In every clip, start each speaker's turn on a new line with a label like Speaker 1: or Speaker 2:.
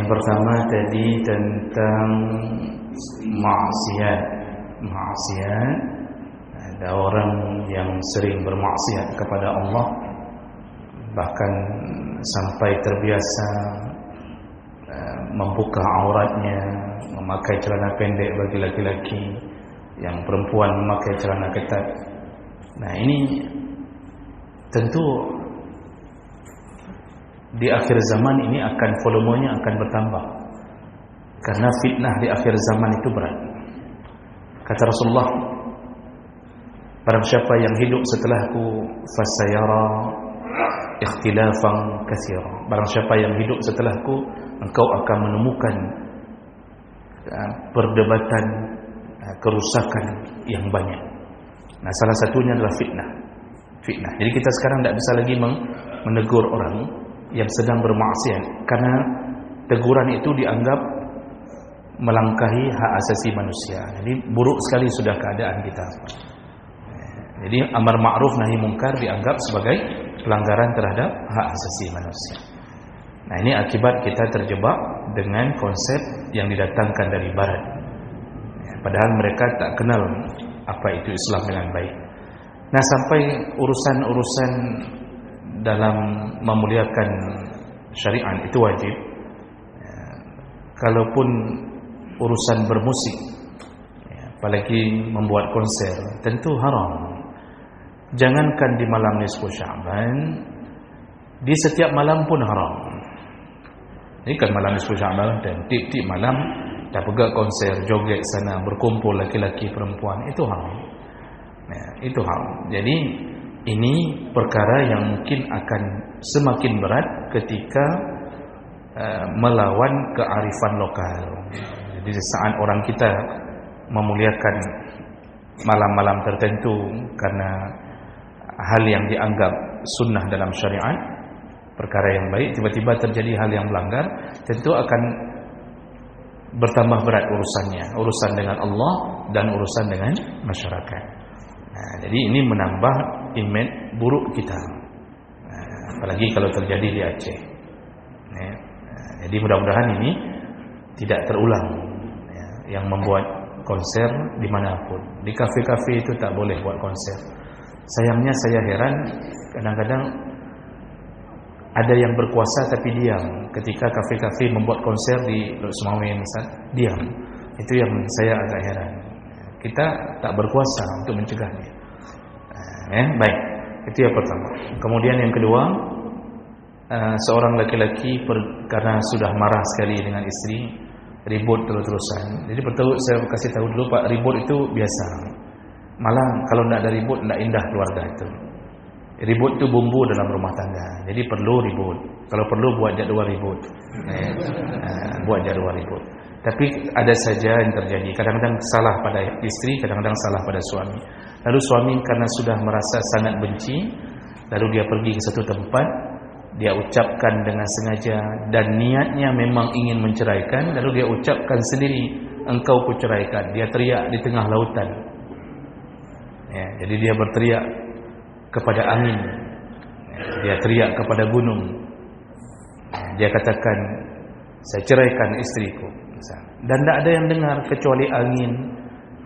Speaker 1: Yang pertama tadi tentang maksiat. Ada orang yang sering bermaksiat kepada Allah, bahkan sampai terbiasa membuka auratnya, memakai celana pendek bagi laki-laki, yang perempuan memakai celana ketat. Nah, ini tentu di akhir zaman ini akan volumenya akan bertambah, karena fitnah di akhir zaman itu berat. Kata Rasulullah, barang siapa yang hidup setelahku fasayara ikhtilafan katsira. Barang siapa yang hidup setelahku, engkau akan menemukan perdebatan, kerusakan yang banyak. Nah, salah satunya adalah fitnah. Jadi kita sekarang tidak bisa lagi menegur orang yang sedang bermaksiat, karena teguran itu dianggap melangkahi hak asasi manusia. Jadi buruk sekali sudah keadaan kita. Jadi amar ma'ruf nahi mungkar dianggap sebagai pelanggaran terhadap hak asasi manusia. Nah, ini akibat kita terjebak dengan konsep yang didatangkan dari barat, padahal mereka tak kenal apa itu Islam dengan baik. Nah, sampai urusan-urusan dalam memuliakan syariat itu wajib. Kalaupun urusan bermusik, apalagi membuat konser, tentu haram. Jangankan di malam nisfu Sya'ban, di setiap malam pun haram. Ini kan malam nisfu Sya'ban, dan tiap-tiap malam dah pergi konser, joget sana, berkumpul laki-laki perempuan, itu haram. Itu haram. Jadi ini perkara yang mungkin akan semakin berat ketika melawan kearifan lokal. Jadi saat orang kita memuliakan malam-malam tertentu karena hal yang dianggap sunnah dalam syariat, perkara yang baik, tiba-tiba terjadi hal yang melanggar, tentu akan bertambah berat urusan dengan Allah dan urusan dengan masyarakat. Nah, jadi ini menambah image buruk kita, apalagi kalau terjadi di Aceh. Jadi mudah-mudahan ini tidak terulang, yang membuat konser dimanapun. Di kafe-kafe itu tak boleh buat konser. Sayangnya saya heran, kadang-kadang ada yang berkuasa tapi diam. Ketika kafe-kafe membuat konser di Sumawe misal, diam. Itu yang saya agak heran. Kita tak berkuasa untuk mencegahnya. Baik, itu yang pertama. Kemudian yang kedua, seorang laki-laki karena sudah marah sekali dengan istri, ribut terus-terusan. Jadi pertama saya kasih tahu dulu, Pak, ribut itu biasa. Malah kalau tidak ada ribut, tidak indah keluarga itu. Ribut itu bumbu dalam rumah tangga. Jadi perlu ribut. Kalau perlu buat jadual ribut. Buat jadual ribut. Tapi ada saja yang terjadi. Kadang-kadang salah pada istri, kadang-kadang salah pada suami. Lalu suami karena sudah merasa sangat benci, lalu dia pergi ke satu tempat, dia ucapkan dengan sengaja dan niatnya memang ingin menceraikan, lalu dia ucapkan sendiri, engkau kuceraikan. Dia teriak di tengah lautan. Jadi dia berteriak kepada angin, dia teriak kepada gunung, dia katakan, saya ceraikan istriku. Dan tidak ada yang dengar kecuali angin,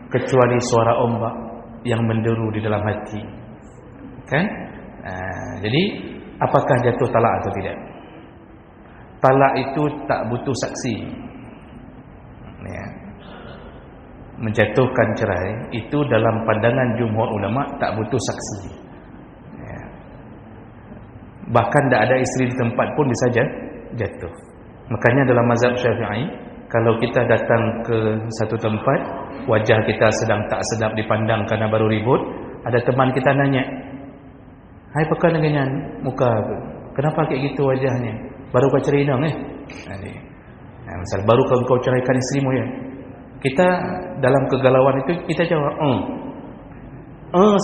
Speaker 1: kecuali suara ombak yang menderu di dalam hati. Kan? Jadi apakah jatuh talak atau tidak? Talak itu tak butuh saksi. Menjatuhkan cerai itu dalam pandangan jumhur ulama tak butuh saksi. Bahkan tidak ada isteri di tempat pun bisa jatuh. Makanya dalam mazhab Syafi'i, kalau kita datang ke satu tempat, wajah kita sedang tak sedap dipandang karena baru ribut, ada teman kita nanya, hai pekan dengan muka, kenapa kayak gitu wajahnya? Baru kau cerai dong misal baru kau ceraikan istrimu ya. Kita dalam kegalauan itu kita jawab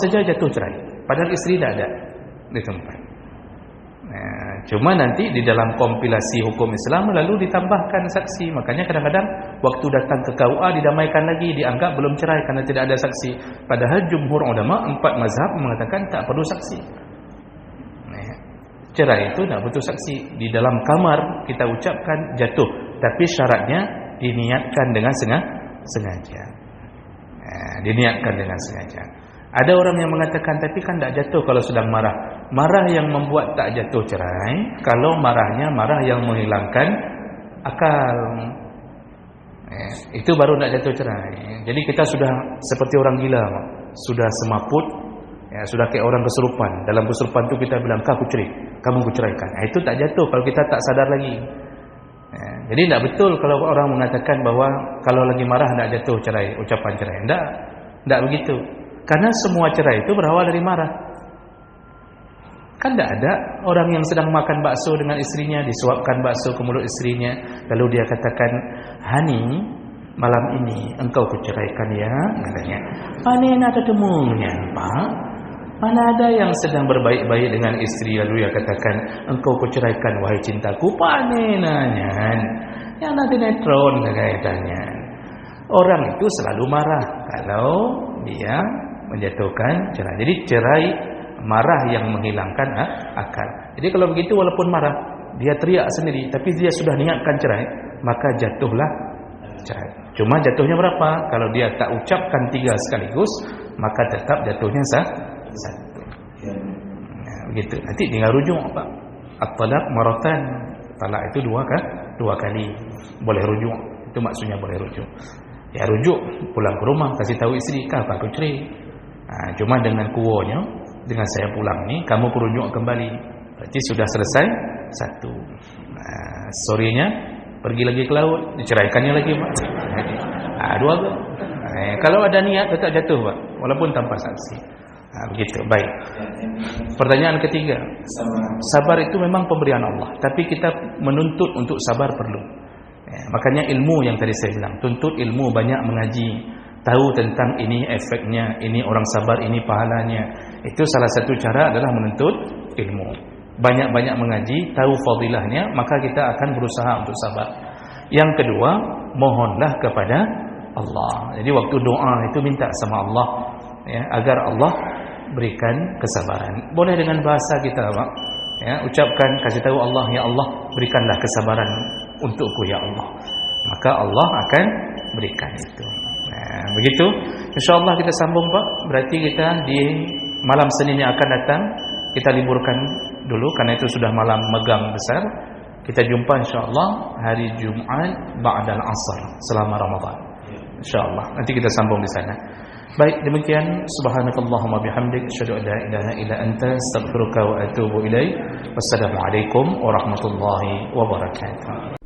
Speaker 1: saja jatuh cerai, padahal istri tidak ada di tempat. Cuma nanti di dalam kompilasi hukum Islam lalu ditambahkan saksi. Makanya kadang-kadang waktu datang ke KUA didamaikan lagi, dianggap belum cerai karena tidak ada saksi. Padahal jumhur ulama 4 mazhab mengatakan tak perlu saksi. Cerai itu tak butuh saksi. Di dalam kamar kita ucapkan jatuh, Tapi syaratnya diniatkan dengan sengaja. Diniatkan dengan sengaja. Ada orang yang mengatakan, tapi kan tak jatuh kalau sedang marah. Marah yang membuat tak jatuh cerai, kalau marahnya marah yang menghilangkan akal, itu baru tak jatuh cerai. Jadi kita sudah seperti orang gila, sudah semaput, sudah kayak orang kesurupan. Dalam kesurupan tu kita bilang, kamu kuceraikan. Itu tak jatuh kalau kita tak sadar lagi. Jadi tak betul kalau orang mengatakan bahawa kalau lagi marah tak jatuh cerai, ucapan cerai. Tak begitu. Karena semua cerai itu berawal dari marah. Kan tak ada orang yang sedang makan bakso dengan istrinya, disuapkan bakso ke mulut istrinya, lalu dia katakan, "Hani, malam ini engkau kuceraikan ya," katanya. Panen ada temunya, Pak. Mana ada yang sedang berbaik-baik dengan istri lalu dia katakan, "Engkau kuceraikan wahai cintaku." Panenanya. Yang nanti netron katanya. Orang itu selalu marah kalau dia menjatuhkan cerai. Jadi cerai marah yang menghilangkan akal. Jadi kalau begitu walaupun marah, dia teriak sendiri, tapi dia sudah niatkan cerai, maka jatuhlah cerai. Cuma jatuhnya berapa? Kalau dia tak ucapkan 3 sekaligus, maka tetap jatuhnya satu. Begitu. Nanti tinggal rujuk, Pak. At-talaq maratan. Talak itu 2 kali. Boleh rujuk. Itu maksudnya boleh rujuk. Ya rujuk, pulang ke rumah, kasih tahu isteri, "Kakak aku cerai." Cuma dengan kuonya, dengan saya pulang ni, kamu rujuk kembali. Berarti sudah selesai satu. Sorenya pergi lagi ke laut, diceraikannya lagi, Pak. 2 ke. Kalau ada niat tetap jatuh, Pak, walaupun tanpa saksi. Begitu. Baik. Pertanyaan ketiga. Sabar itu memang pemberian Allah, tapi kita menuntut untuk sabar perlu. Makanya ilmu yang tadi saya bilang, tuntut ilmu, banyak mengaji, tahu tentang ini efeknya, ini orang sabar, ini pahalanya. Itu salah satu cara adalah menuntut ilmu. Banyak-banyak mengaji, tahu fadilahnya, maka kita akan berusaha untuk sabar. Yang kedua, mohonlah kepada Allah. Jadi waktu doa itu minta sama Allah, agar Allah berikan kesabaran. Boleh dengan bahasa kita, Pak. Ucapkan, kasih tahu Allah, "Ya Allah, berikanlah kesabaran untukku ya Allah." Maka Allah akan berikan itu. Begitu. InsyaAllah kita sambung, Pak. Berarti kita di malam Senin yang akan datang, kita liburkan dulu karena itu sudah malam megang besar. Kita jumpa insyaAllah hari Jumat ba'dal asar selama Ramadan. InsyaAllah. Nanti kita sambung di sana. Baik, demikian. Subhanakallahumma bihamdik, asyhadu an la ilaha illa anta, astaghfiruka wa atubu ilaik. Wassalamualaikum warahmatullahi wabarakatuh.